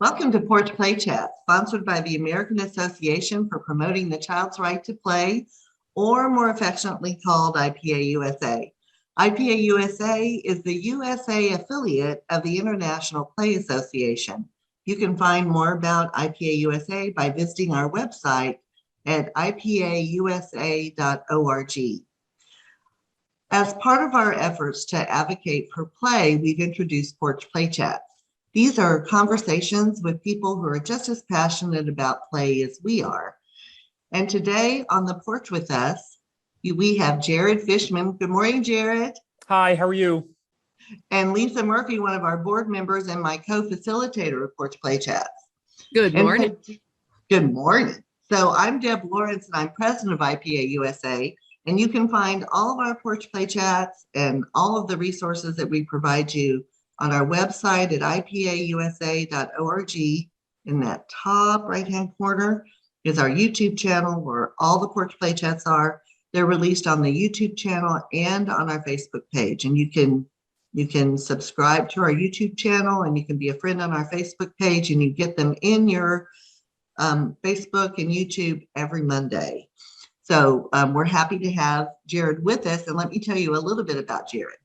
Welcome to Porch Play Chats, sponsored by the American Association for Promoting the Child's Right to Play, or more affectionately called IPA-USA. IPA-USA is the USA affiliate of the International Play Association. You can find more about IPA-USA by visiting our website at IPA-USA.org. As part of our efforts to advocate for play, we've introduced Porch Play Chats. These are conversations with people who are just as passionate about play as we are. And today on the porch with us, we have Jared Fishman. Good morning, Jared. Hi, how are you? And Lisa Murphy, one of our board members and my co-facilitator of Porch Play Chats. Good morning. Good morning. So I'm Deb Lawrence and I'm president of IPA USA. And you can find all of our Porch Play Chats and all of the resources that we provide you on our website at IPA-USA.org. In that top right-hand corner is our YouTube channel where all the Porch Play Chats are. They're released on the YouTube channel and on our Facebook page. And you can subscribe to our YouTube channel and you can be a friend on our Facebook page and you get them in your Facebook and YouTube every Monday. So we're happy to have Jared with us. And let me tell you a little bit about Jared.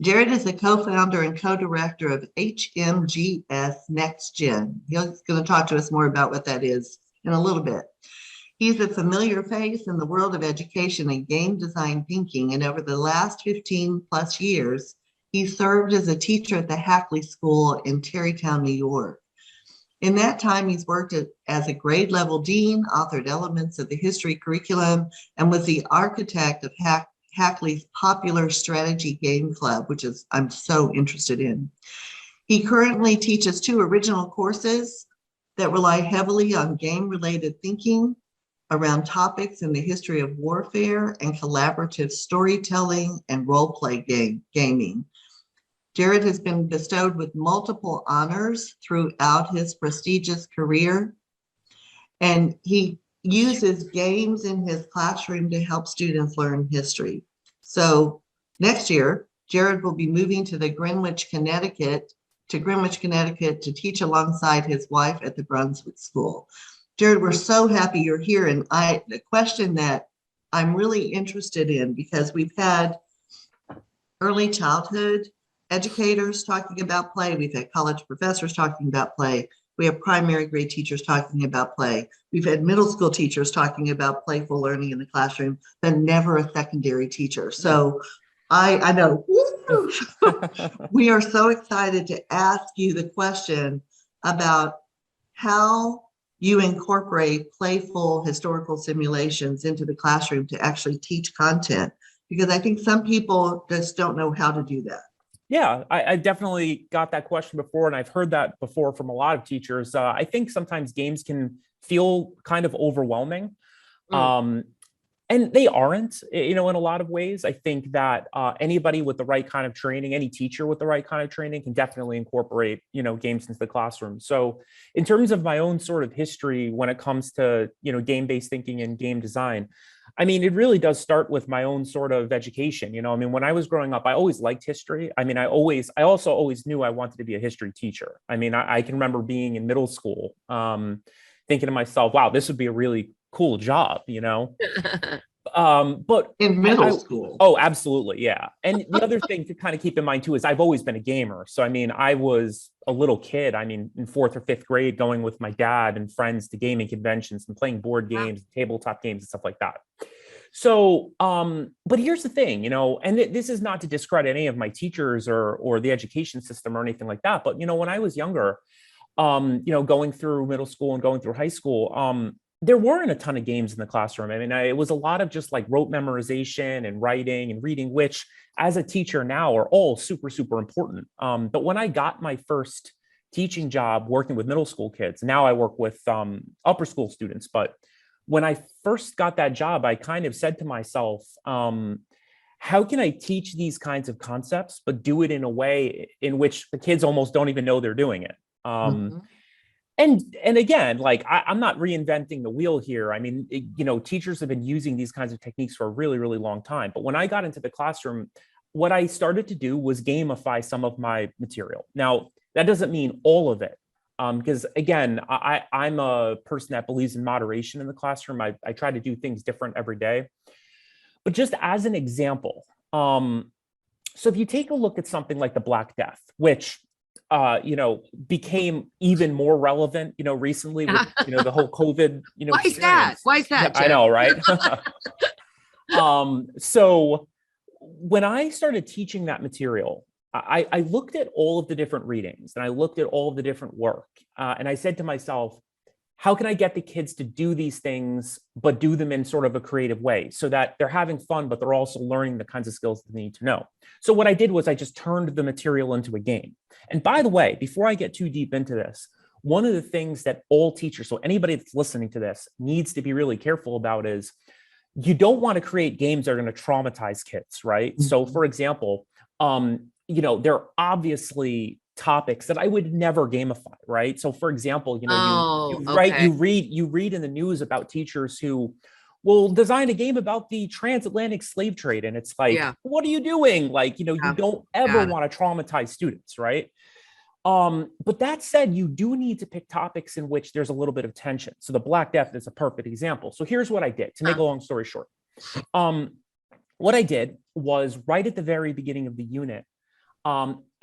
Jared is the co-founder and co-director of HMGS Next Gen. He's going to talk to us more about what that is in a little bit. He's a familiar face in the world of education and game design thinking, and over the last 15 plus years, he served as a teacher at the Hackley School in Tarrytown, New York. In that time, he's worked as a grade level dean, authored elements of the history curriculum, and was the architect of Hackley's popular strategy game club, which is I'm so interested in. He currently teaches 2 original courses that rely heavily on game-related thinking around topics in the history of warfare and collaborative storytelling and role-play gaming. Jared has been bestowed with multiple honors throughout his prestigious career, and he uses games in his classroom to help students learn history. So next year, Jared will be moving to Greenwich, Connecticut to teach alongside his wife at the Brunswick School. Jared, we're so happy you're here. And the question that I'm really interested in, because we've had early childhood educators talking about play, we've had college professors talking about play, we have primary grade teachers talking about play. We've had middle school teachers talking about playful learning in the classroom, but never a secondary teacher. So I know we are so excited to ask you the question about how you incorporate playful historical simulations into the classroom to actually teach content, because I think some people just don't know how to do that. Yeah, I definitely got that question before, and I've heard that before from a lot of teachers. I think sometimes games can feel kind of overwhelming, and they aren't, in a lot of ways. I think that anybody with the right kind of training, any teacher with the right kind of training can definitely incorporate, games into the classroom. So in terms of my own sort of history when it comes to, game-based thinking and game design, I mean, it really does start with my own sort of education. When I was growing up, I always liked history. I mean, I also always knew I wanted to be a history teacher. I mean, I can remember being in middle school, thinking to myself, wow, this would be a really cool job, but in middle school. Oh, absolutely. Yeah. And the other thing to kind of keep in mind too, is I've always been a gamer. So, I mean, I was a little kid, in 4th or 5th grade, going with my dad and friends to gaming conventions and playing board games, tabletop games and stuff like that. So, but here's the thing, and this is not to discredit any of my teachers or the education system or anything like that. But, when I was younger, going through middle school and going through high school, there weren't a ton of games in the classroom. I mean, it was a lot of just like rote memorization and writing and reading, which as a teacher now are all super, super important. But when I got my first teaching job working with middle school kids, now I work with upper school students. But when I first got that job, I kind of said to myself, how can I teach these kinds of concepts, but do it in a way in which the kids almost don't even know they're doing it? And again, like I'm not reinventing the wheel here. I mean, teachers have been using these kinds of techniques for a really, really long time. But when I got into the classroom, what I started to do was gamify some of my material. Now, that doesn't mean all of it. Because again, I'm a person that believes in moderation in the classroom. I try to do things different every day. But just as an example, so if you take a look at something like the Black Death, which became even more relevant, recently with, the whole COVID, Why is that? Why is that, I know, right? So when I started teaching that material, I looked at all of the different readings and I looked at all of the different work. And I said to myself, how can I get the kids to do these things, but do them in sort of a creative way so that they're having fun, but they're also learning the kinds of skills that they need to know? So what I did was I just turned the material into a game. And by the way, before I get too deep into this, one of the things that all teachers, so anybody that's listening to this, needs to be really careful about is you don't want to create games that are going to traumatize kids, right? Mm-hmm. So for example, there are obviously topics that I would never gamify, right? So for example, you read in the news about teachers who will design a game about the transatlantic slave trade. And it's like, what are you doing? Like, you don't ever want to traumatize students, right? But that said, you do need to pick topics in which there's a little bit of tension. So the Black Death is a perfect example. So here's what I did, to make a long story short. What I did was right at the very beginning of the unit,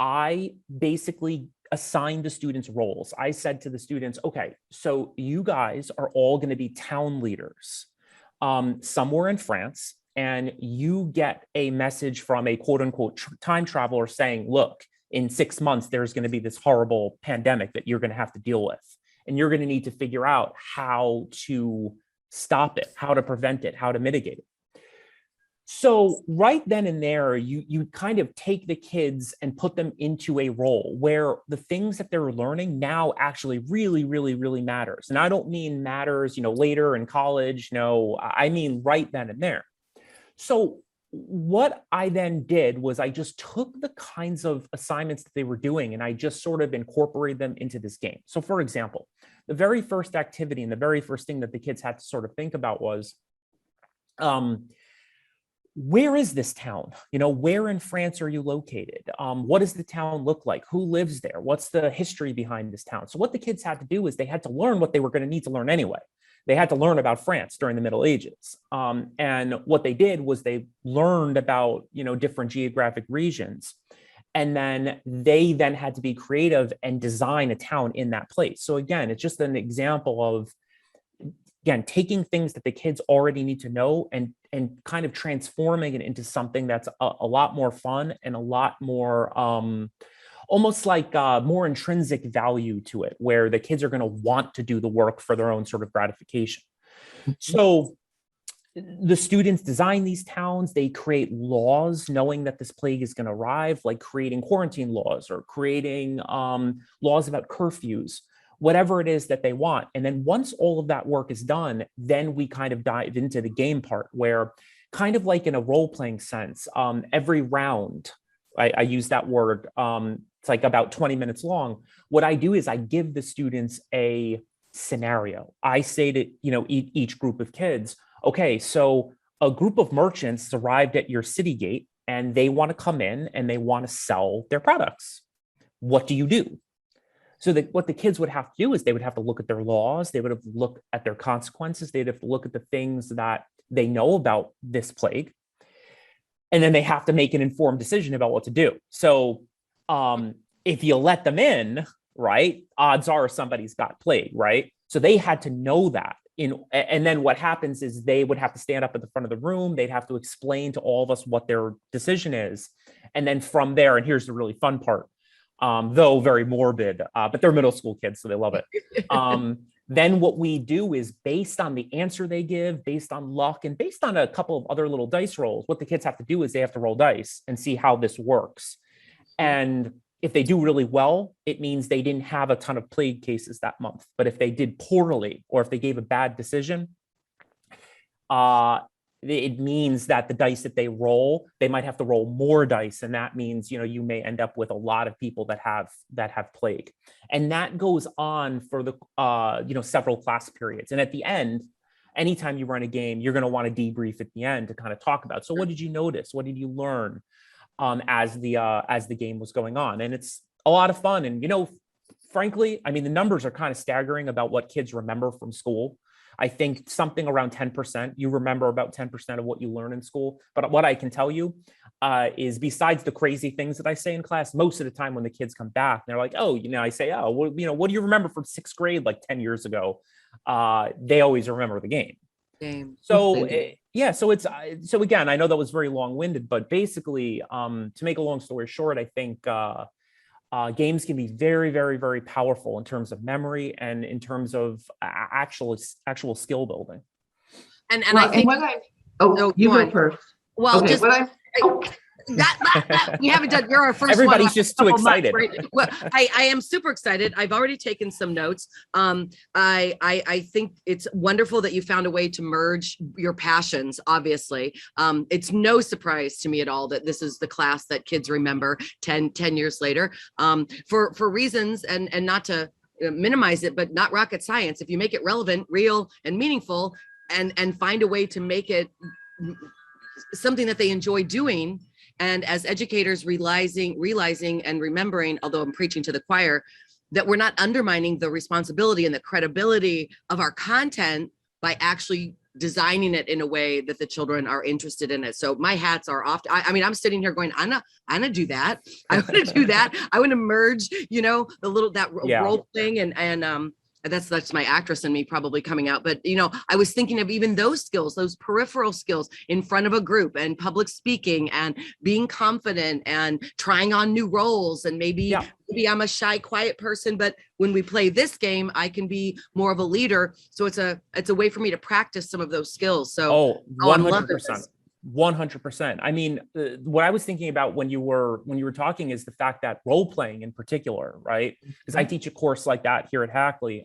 I basically assigned the students roles. I said to the students, okay, so you guys are all going to be town leaders somewhere in France, and you get a message from a quote unquote time traveler saying, look, in 6 months, there's going to be this horrible pandemic that you're going to have to deal with. And you're going to need to figure out how to stop it, how to prevent it, how to mitigate it. So right then and there, you kind of take the kids and put them into a role where the things that they're learning now actually really, really, really matters. And I don't mean matters, later in college. No, I mean right then and there. So what I then did was I just took the kinds of assignments that they were doing and I just sort of incorporated them into this game. So for example, the very first activity and the very first thing that the kids had to sort of think about was, where is this town? Where in France are you located? What does the town look like? Who lives there? What's the history behind this town? So what the kids had to do is they had to learn what they were going to need to learn anyway. They had to learn about France during the Middle Ages. And what they did was they learned about, different geographic regions. And then they then had to be creative and design a town in that place. So again, it's just an example of, again, taking things that the kids already need to know and kind of transforming it into something that's a lot more fun and a lot more almost like more intrinsic value to it, where the kids are going to want to do the work for their own sort of gratification. So the students design these towns, they create laws knowing that this plague is going to arrive, like creating quarantine laws or creating laws about curfews, whatever it is that they want. And then once all of that work is done, then we kind of dive into the game part where, kind of like in a role-playing sense, every round, I use that word, it's like about 20 minutes long. What I do is I give the students a scenario. I say to, each group of kids, okay, so a group of merchants arrived at your city gate and they want to come in and they want to sell their products. What do you do? So that what the kids would have to do is they would have to look at their laws, they would have to look at their consequences, they'd have to look at the things that they know about this plague, and then they have to make an informed decision about what to do. So if you let them in, right, odds are somebody's got plague, right? So they had to know that. And then what happens is they would have to stand up at the front of the room, they'd have to explain to all of us what their decision is. And then from there, and here's the really fun part, though very morbid, but they're middle school kids, so they love it. Then what we do is, based on the answer they give, based on luck, and based on a couple of other little dice rolls, what the kids have to do is they have to roll dice and see how this works. And if they do really well, it means they didn't have a ton of plague cases that month. But if they did poorly, or if they gave a bad decision, it means that the dice that they roll, they might have to roll more dice. And that means, you may end up with a lot of people that have plague. And that goes on for the, several class periods. And at the end, anytime you run a game, you're going to want to debrief at the end to kind of talk about, so what did you notice? What did you learn as the game was going on? And it's a lot of fun. And, frankly, I mean, the numbers are kind of staggering about what kids remember from school. I think something around 10%. You remember about 10% of what you learn in school. But what I can tell you is, besides the crazy things that I say in class, most of the time when the kids come back, they're like, oh, I say, oh, well, what do you remember from sixth grade, like 10 years ago? They always remember the game. So yeah, so so again, I know that was very long-winded, but basically, to make a long story short, I think games can be very, very, very powerful in terms of memory and in terms of actual skill building. And I think you go first. Well, okay, just that we haven't done. You're our first. Everybody's just too excited. Months, right? Well, I am super excited. I've already taken some notes. I think it's wonderful that you found a way to merge your passions. Obviously, it's no surprise to me at all that this is the class that kids remember 10 years later. For reasons and not to minimize it, but not rocket science. If you make it relevant, real, and meaningful, and find a way to make it something that they enjoy doing. And as educators realizing and remembering, although I'm preaching to the choir, that we're not undermining the responsibility and the credibility of our content by actually designing it in a way that the children are interested in it. So my hats are off. I mean, I'm sitting here going, I'm gonna do that. I want to do that. I want to merge, role playing and that's my actress in me probably coming out. But, I was thinking of even those skills, those peripheral skills in front of a group and public speaking and being confident and trying on new roles. And maybe I'm a shy, quiet person, but when we play this game, I can be more of a leader. So it's a way for me to practice some of those skills. So 100%. 100%. I mean, what I was thinking about when you were talking is the fact that role playing in particular, right? Because I teach a course like that here at Hackley.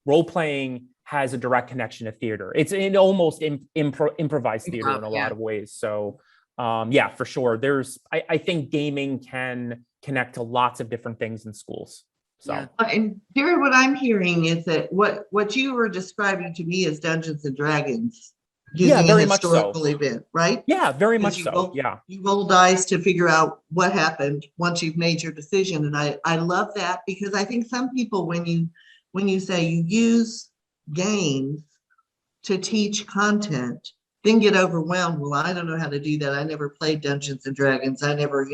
Role playing has a direct connection to theater. It's almost improvised theater in a lot of ways. So for sure. I think gaming can connect to lots of different things in schools. So and Jerry, what I'm hearing is that what you were describing to me is Dungeons and Dragons. Very much so. Event, right? Yeah, very much so. You roll dice to figure out what happened once you've made your decision. And I love that, because I think some people, when you say you use games to teach content, then get overwhelmed. Well, I don't know how to do that. I never played Dungeons and Dragons. I never,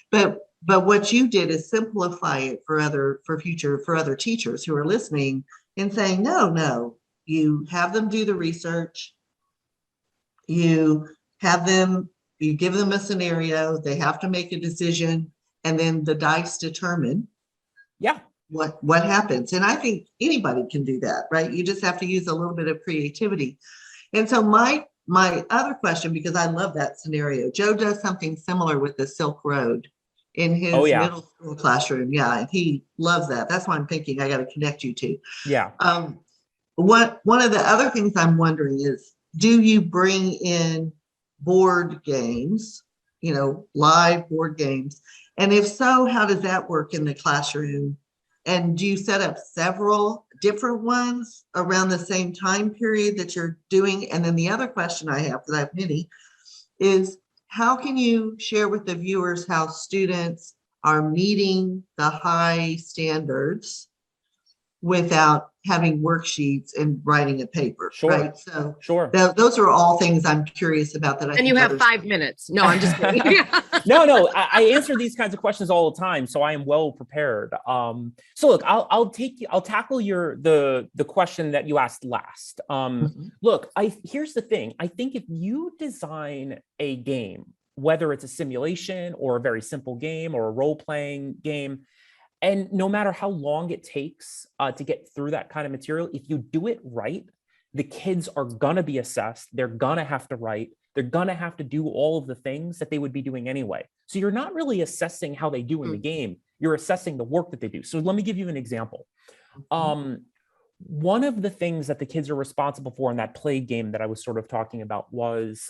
but what you did is simplify it for other teachers who are listening and saying, no, you have them do the research. You give them a scenario, they have to make a decision, and then the dice determine what happens. And I think anybody can do that, right? You just have to use a little bit of creativity. And so my other question, because I love that scenario, Joe does something similar with the Silk Road in his middle school classroom. Yeah, and he loves that. That's why I'm thinking I got to connect you to. Yeah. One of the other things I'm wondering is, do you bring in board games, live board games? And if so, how does that work in the classroom? And do you set up several different ones around the same time period that you're doing? And then the other question I have, because I have many, is how can you share with the viewers how students are meeting the high standards without having worksheets and writing a paper, right? So those are all things I'm curious about that. And you have 5 minutes. No, I'm just kidding. No, I answer these kinds of questions all the time, so I am well prepared. So look, I'll tackle the question that you asked last. Look, here's the thing. I think if you design a game, whether it's a simulation or a very simple game or a role-playing game, and no matter how long it takes to get through that kind of material, if you do it right, the kids are going to be assessed. They're going to have to write. They're going to have to do all of the things that they would be doing anyway. So you're not really assessing how they do in the game. You're assessing the work that they do. So let me give you an example. One of the things that the kids are responsible for in that play game that I was sort of talking about was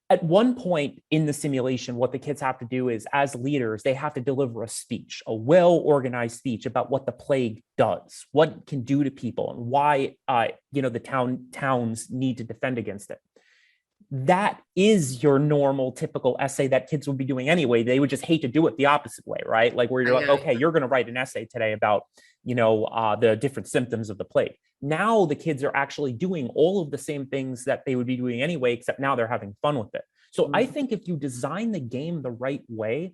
at one point in the simulation, what the kids have to do is, as leaders, they have to deliver a speech, a well-organized speech about what the plague does, what it can do to people, and why the towns need to defend against it. that is your normal typical essay that kids would be doing anyway. They would just hate to do it the opposite way, right? Like where you're like, okay, you're going to write an essay today about, the different symptoms of the plague. Now the kids are actually doing all of the same things that they would be doing anyway, except now they're having fun with it. So I think if you design the game the right way,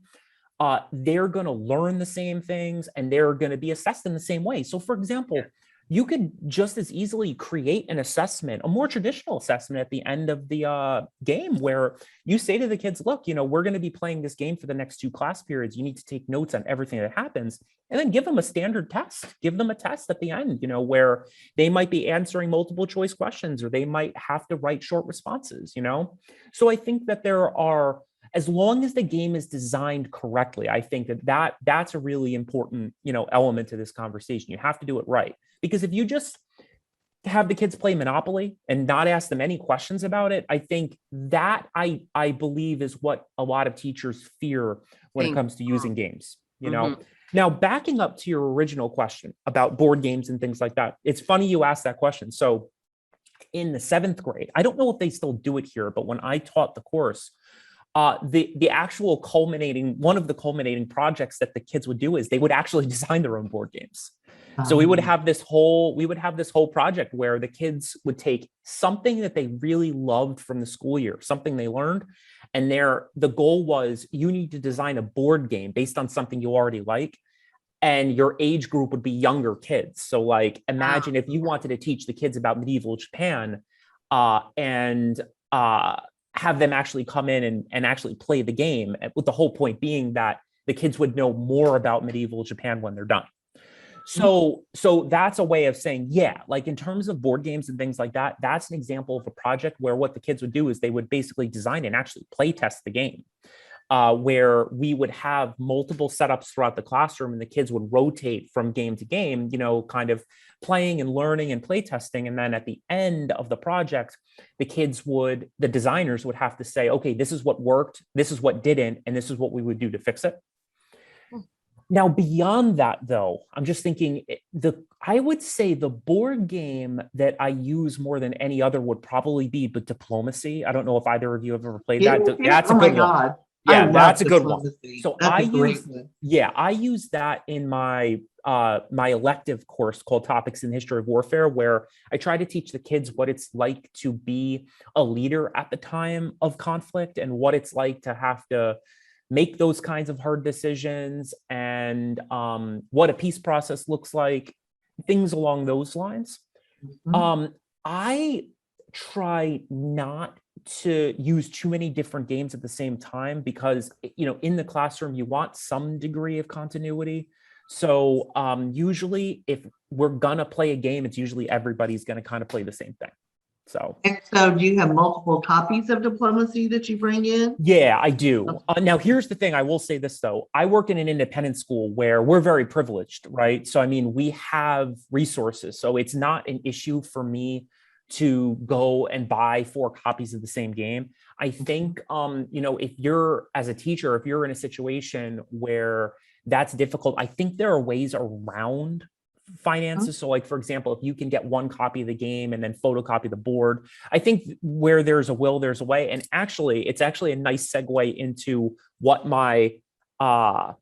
they're going to learn the same things and they're going to be assessed in the same way. So for example, you could just as easily create an assessment, a more traditional assessment at the end of the game where you say to the kids, look, we're going to be playing this game for the next 2 class periods. You need to take notes on everything that happens, and then give them a standard test. Give them a test at the end, where they might be answering multiple choice questions or they might have to write short responses, So I think that there are, as long as the game is designed correctly, I think that's a really important, element to this conversation. You have to do it right. Because if you just have the kids play Monopoly and not ask them any questions about it, I think that I believe is what a lot of teachers fear when it comes to using games, Now, backing up to your original question about board games and things like that, it's funny you asked that question. So in the 7th grade, I don't know if they still do it here, but when I taught the course, the actual one of the culminating projects that the kids would do is they would actually design their own board games. So we would have this whole project where the kids would take something that they really loved from the school year, something they learned, and the goal was you need to design a board game based on something you already like, and your age group would be younger kids. So like, imagine if you wanted to teach the kids about medieval Japan, and have them actually come in and actually play the game, with the whole point being that the kids would know more about medieval Japan when they're done. So that's a way of saying, like in terms of board games and things like that, that's an example of a project where what the kids would do is they would basically design and actually play test the game, where we would have multiple setups throughout the classroom and the kids would rotate from game to game, kind of playing and learning and play testing. And then at the end of the project, the designers would have to say, okay, this is what worked, this is what didn't, and this is what we would do to fix it. Now, beyond that, though, I'm just thinking I would say the board game that I use more than any other would probably be the Diplomacy. I don't know if either of you have ever played that. That's a good one. Yeah, that's a good one. So I use that in my my elective course called Topics in the History of Warfare, where I try to teach the kids what it's like to be a leader at the time of conflict and what it's like to have to make those kinds of hard decisions and what a peace process looks like, things along those lines. I try not to use too many different games at the same time because, in the classroom, you want some degree of continuity. So usually if we're gonna play a game, it's usually everybody's gonna kind of play the same thing. And so do you have multiple copies of Diplomacy that you bring in? Yeah, I do. Now, here's the thing. I will say this, though. I work in an independent school where we're very privileged, right? So, I mean, we have resources. So it's not an issue for me to go and buy 4 copies of the same game. I think, if you're, as a teacher, if you're in a situation where that's difficult, I think there are ways around finances. So like, for example, if you can get 1 copy of the game and then photocopy the board, I think where there's a will, there's a way. And actually, it's actually a nice segue into what my nonprofit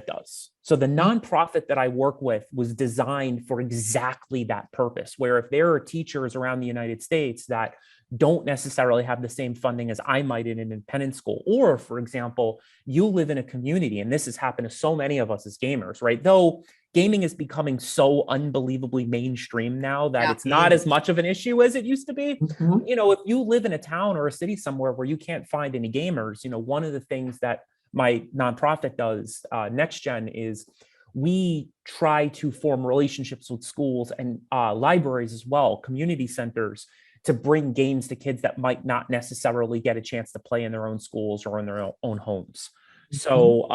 does. So the nonprofit that I work with was designed for exactly that purpose, where if there are teachers around the United States that don't necessarily have the same funding as I might in an independent school, or for example, you live in a community, and this has happened to so many of us as gamers, right? Though gaming is becoming so unbelievably mainstream now that it's not as much of an issue as it used to be. If you live in a town or a city somewhere where you can't find any gamers, one of the things that my nonprofit does, Next Gen, is we try to form relationships with schools and libraries as well, community centers, to bring games to kids that might not necessarily get a chance to play in their own schools or in their own homes. So,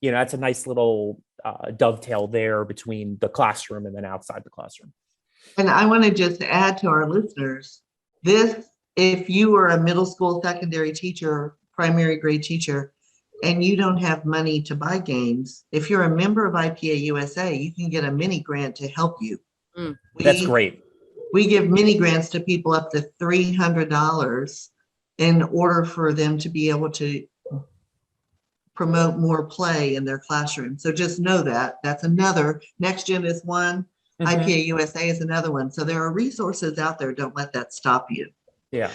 that's a nice little dovetail there between the classroom and then outside the classroom. And I want to just add to our listeners, if you are a middle school, secondary teacher, primary grade teacher, and you don't have money to buy games, if you're a member of IPA-USA, you can get a mini grant to help you. That's great. we give mini grants to people up to $300 in order for them to be able to promote more play in their classroom. So just know that that's another. Next Gen is one, IPA-USA is another one. So there are resources out there. Don't let that stop you. Yeah.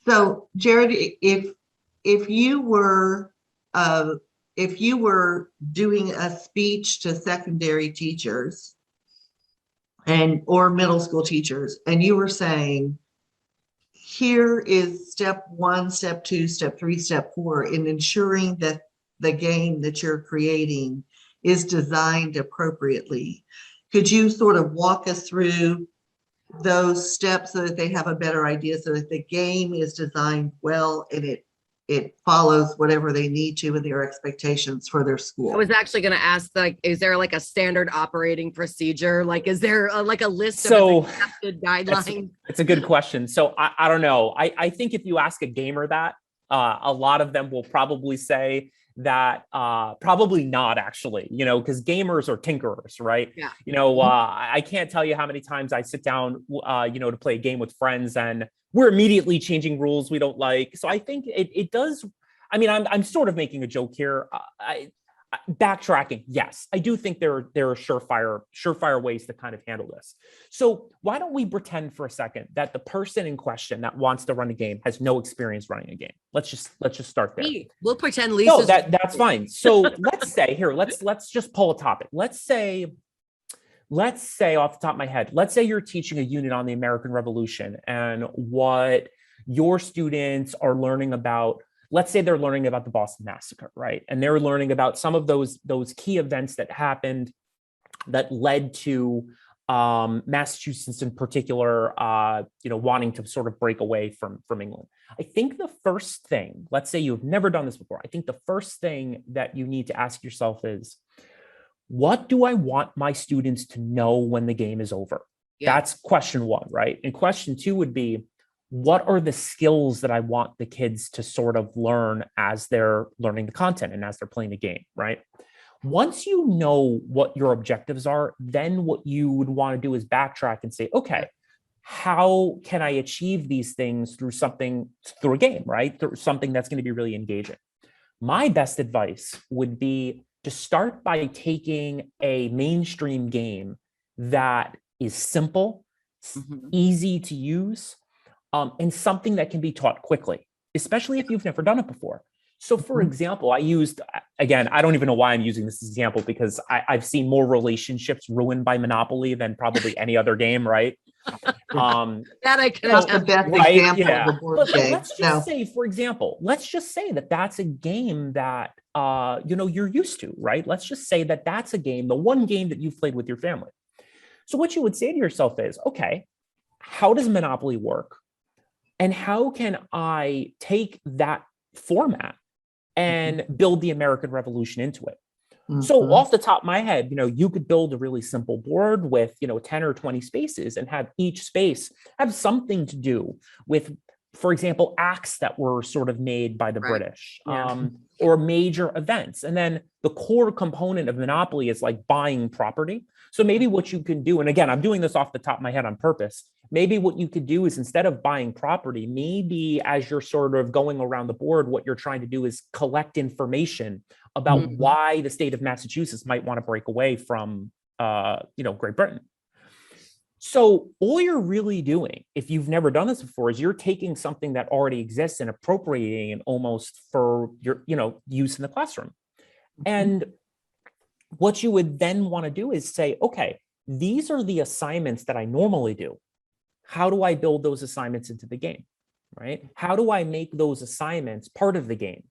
So Jared, if you were doing a speech to secondary teachers or middle school teachers, and you were saying, here is step 1, step 2, step 3, step 4 in ensuring that the game that you're creating is designed appropriately. Could you sort of walk us through those steps so that they have a better idea, so that the game is designed well and it follows whatever they need to with their expectations for their school? I was actually going to ask, like, is there like a standard operating procedure? Like, is there like a list of accepted guidelines? It's a good question. So I don't know. I think if you ask a gamer that, a lot of them will probably say that probably not, actually, because gamers are tinkerers, right? Yeah. I can't tell you how many times I sit down, to play a game with friends, and we're immediately changing rules we don't like. So I think it does. I mean, I'm sort of making a joke here. Backtracking, yes, I do think there are surefire ways to kind of handle this. So why don't we pretend for a second that the person in question that wants to run a game has no experience running a game? Let's just start there. We'll pretend Lisa. No, that's fine. So let's say here, let's just pull a topic. Let's say off the top of my head, let's say you're teaching a unit on the American Revolution, and what your students are learning about. Let's say they're learning about the Boston Massacre, right? And they're learning about some of those key events that happened that led to Massachusetts in particular, wanting to sort of break away from England. I think the first thing, let's say you've never done this before, I think the first thing that you need to ask yourself is, what do I want my students to know when the game is over? Yeah. That's question 1, right? And question 2 would be, what are the skills that I want the kids to sort of learn as they're learning the content and as they're playing the game, right? Once you know what your objectives are, then what you would want to do is backtrack and say, okay, how can I achieve these things through a game, right? Through something that's going to be really engaging. My best advice would be to start by taking a mainstream game that is simple, easy to use, and something that can be taught quickly, especially if you've never done it before. So for example, I don't even know why I'm using this example, because I've seen more relationships ruined by Monopoly than probably any other game, right? That I can That's the best example of a board game. Let's just say, for example, that that's a game that, you're used to, right? Let's just say that that's a game, the one game that you've played with your family. So what you would say to yourself is, okay, how does Monopoly work? And how can I take that format and build the American Revolution into it? So off the top of my head, you could build a really simple board with, 10 or 20 spaces, and have each space have something to do with, for example, acts that were sort of made by the British, or major events. And then the core component of Monopoly is like buying property. So maybe what you can do, and again, I'm doing this off the top of my head on purpose, maybe what you could do is, instead of buying property, maybe as you're sort of going around the board, what you're trying to do is collect information about why the state of Massachusetts might want to break away from, Great Britain. So all you're really doing, if you've never done this before, is you're taking something that already exists and appropriating it almost for your, use in the classroom. And what you would then want to do is say, okay, these are the assignments that I normally do. How do I build those assignments into the game, right? How do I make those assignments part of the game?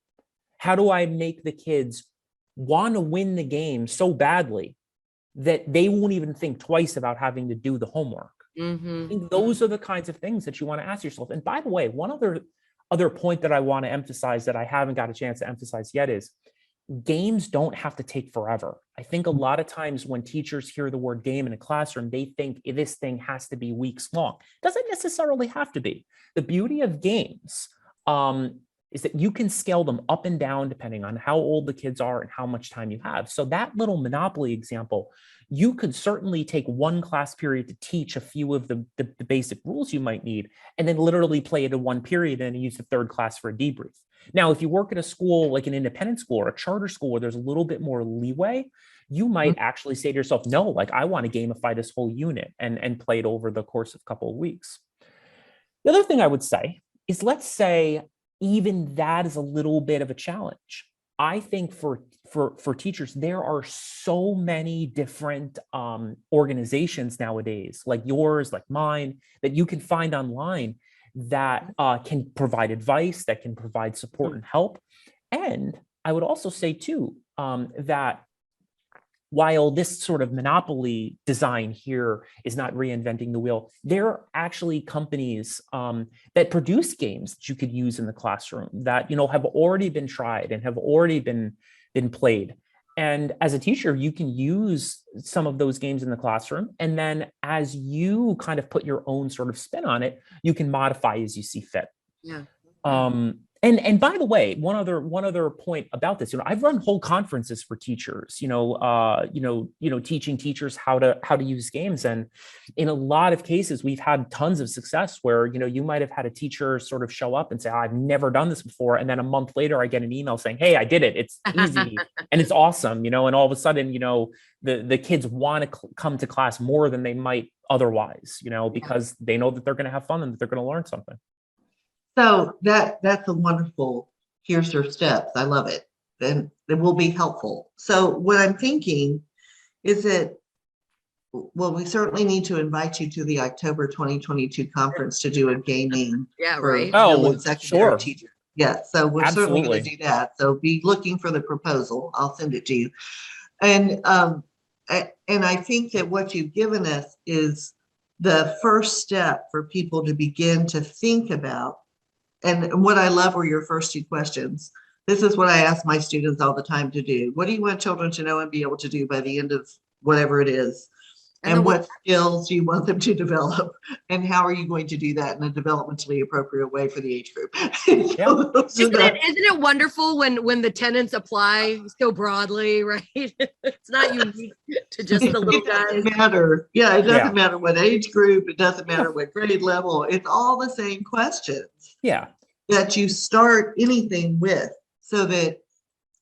How do I make the kids want to win the game so badly that they won't even think twice about having to do the homework? I think those are the kinds of things that you want to ask yourself. And by the way, one other point that I want to emphasize that I haven't got a chance to emphasize yet is, games don't have to take forever. I think a lot of times when teachers hear the word game in a classroom, they think this thing has to be weeks long. Doesn't necessarily have to be. The beauty of games is that you can scale them up and down depending on how old the kids are and how much time you have. So that little Monopoly example, you could certainly take one class period to teach a few of the basic rules you might need, and then literally play it in one period and use the third class for a debrief. Now, if you work at a school like an independent school or a charter school where there's a little bit more leeway, you might actually say to yourself, no, like I want to gamify this whole unit and play it over the course of a couple of weeks. The other thing I would say is, let's say even that is a little bit of a challenge. I think for teachers, there are so many different organizations nowadays, like yours, like mine, that you can find online that can provide advice, that can provide support and help. And I would also say too, that while this sort of monopoly design here is not reinventing the wheel, there are actually companies that produce games that you could use in the classroom that, you know, have already been tried and have already been played. And as a teacher, you can use some of those games in the classroom. And then as you kind of put your own sort of spin on it, you can modify as you see fit. Yeah. And by the way, one other point about this, you know, I've run whole conferences for teachers, teaching teachers how to use games. And in a lot of cases, we've had tons of success where, you know, you might have had a teacher sort of show up and say, I've never done this before. And then a month later, I get an email saying, hey, I did it. It's easy and it's awesome, you know, and all of a sudden, you know, the kids want to come to class more than they might otherwise, you know, because they know that they're going to have fun and that they're going to learn something. So that's a wonderful, here's your steps. I love it. Then it will be helpful. So what I'm thinking is that, well, we certainly need to invite you to the October 2022 conference to do a gaming for right. middle and secondary Sure. teachers. Yeah, so we're certainly going Absolutely. to do that. So be looking for the proposal. I'll send it to you. And I think that what you've given us is the first step for people to begin to think about. And what I love were your first two questions. This is what I ask my students all the time to do. What do you want children to know and be able to do by the end of whatever it is? And what skills do you want them to develop? And how are you going to do that in a developmentally appropriate way for the age group? Isn't it wonderful when the tenants apply so broadly, right? It's not unique to just the little guys. It doesn't matter. Yeah, it doesn't matter what age group. It doesn't matter what grade level. It's all the same questions. Yeah. That you start anything with, so that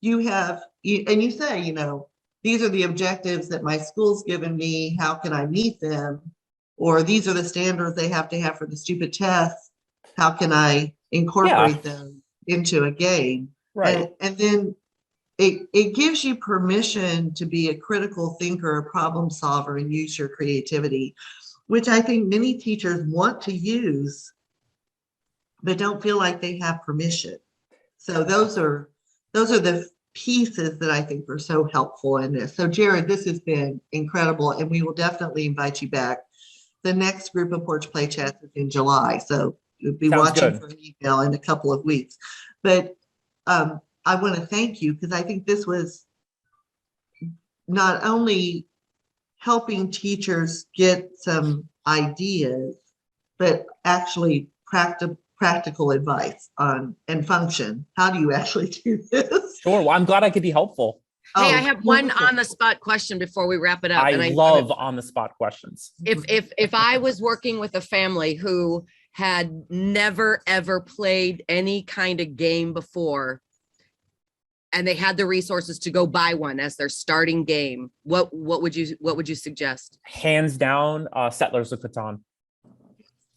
you have, and you say, you know, these are the objectives that my school's given me. How can I meet them? Or these are the standards they have to have for the stupid tests. How can I incorporate them into a game? Right. And then it gives you permission to be a critical thinker, a problem solver, and use your creativity, which I think many teachers want to use, but don't feel like they have permission. So those are the pieces that I think are so helpful in this. So Jared, this has been incredible, and we will definitely invite you back. The next group of Porch Play Chats is in July, so you'll be watching for an email in a couple of weeks. But I want to thank you, because I think this was not only helping teachers get some ideas, but actually practical advice on and function. How do you actually do this? Sure. Well, I'm glad I could be helpful. Hey, I have one on the spot question before we wrap it up. I love on the spot questions. If I was working with a family who had never ever played any kind of game before, and they had the resources to go buy one as their starting game, what would you suggest? Hands down, Settlers of Catan.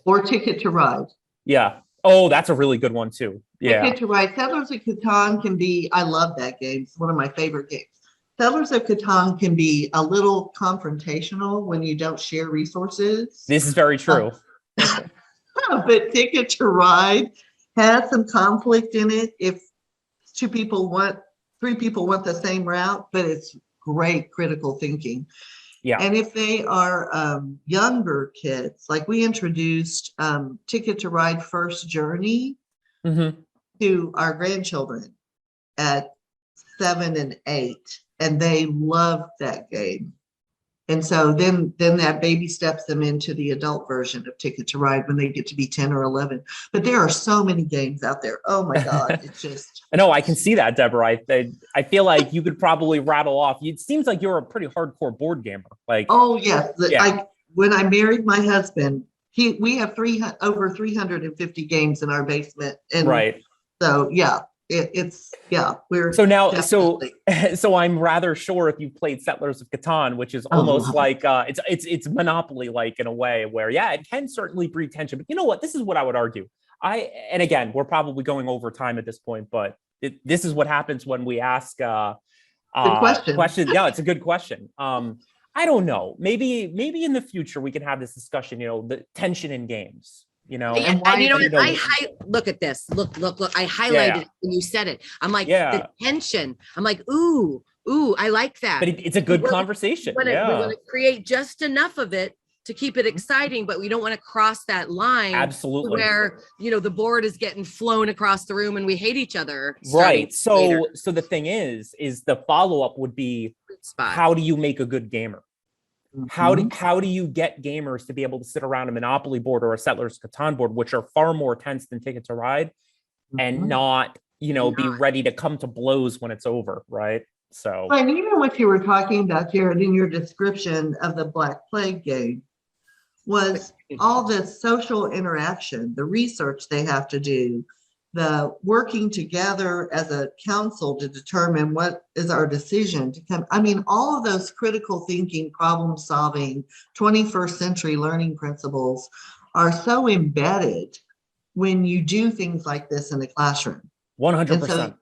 Or Ticket to Ride. Yeah. Oh, that's a really good one too. Yeah. Ticket to Ride. Settlers of Catan can be, I love that game. It's one of my favorite games. Settlers of Catan can be a little confrontational when you don't share resources. This is very true. But Ticket to Ride has some conflict in it. If three people want the same route, but it's great critical thinking. Yeah. And if they are younger kids, like we introduced Ticket to Ride First Journey to our grandchildren at 7 and 8, and they loved that game. And so then that baby steps them into the adult version of Ticket to Ride when they get to be 10 or 11. But there are so many games out there. Oh my God, it's just. I know, I can see that, Deborah. I feel like you could probably rattle off. It seems like you're a pretty hardcore board gamer. Like, oh yes, yeah. When I married my husband, we have over 350 games in our basement, and right. So yeah, we're so now definitely. so I'm rather sure if you've played Settlers of Catan, which is almost like it's Monopoly like in a way where it can certainly breed tension. But you know what? This is what I would argue. And again, we're probably going over time at this point, but this is what happens when we ask Good question. questions. Yeah, it's a good question. I don't know. Maybe in the future we can have this discussion. The tension in games. And you know what? Look at this. Look. I highlighted it when you said it. I'm like, the tension. I'm like, ooh, I like that. But it's a good conversation. We want to create just enough of it to keep it exciting, but we don't want to cross that line. Absolutely. Where, the board is getting flown across the room and we hate each other. Right. So the thing is the follow-up would be, how do you make a good gamer? How do you get gamers to be able to sit around a Monopoly board or a Settlers Catan board, which are far more tense than Ticket to Ride, and not, be ready to come to blows when it's over, right? So, and even what you were talking about, Jared, in your description of the Black Plague game, was all this social interaction, the research they have to do, the working together as a council to determine what is our decision to come. I mean, all of those critical thinking, problem solving, 21st century learning principles are so embedded when you do things like this in the classroom. 100%. So,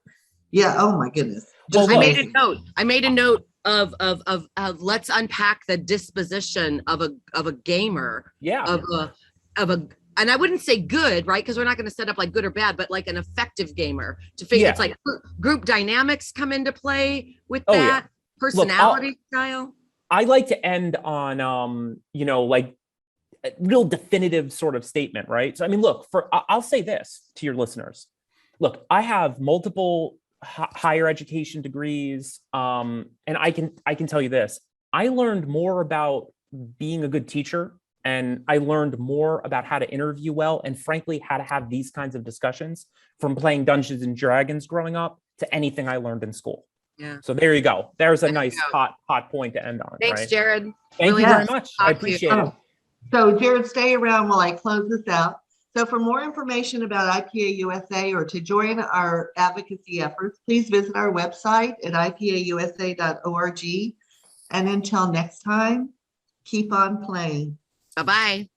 yeah. Oh my goodness. I made a note of let's unpack the disposition of a gamer. Yeah. And I wouldn't say good, right? Because we're not going to set up like good or bad, but like an effective gamer to figure. It's like group dynamics come into play with that personality style. I like to end on, like a real definitive sort of statement, right? So, I mean, look, I'll say this to your listeners. Look, I have multiple higher education degrees. And I can tell you this, I learned more about being a good teacher, and I learned more about how to interview well, and frankly, how to have these kinds of discussions from playing Dungeons and Dragons growing up to anything I learned in school. Yeah. So there you go. There's a nice hot point to end on. Thanks, right? Jared. Thank you very much. I appreciate it. So Jared, stay around while I close this out. So for more information about IPA-USA or to join our advocacy efforts, please visit our website at IPAUSA.org. And until next time, keep on playing. Bye-bye.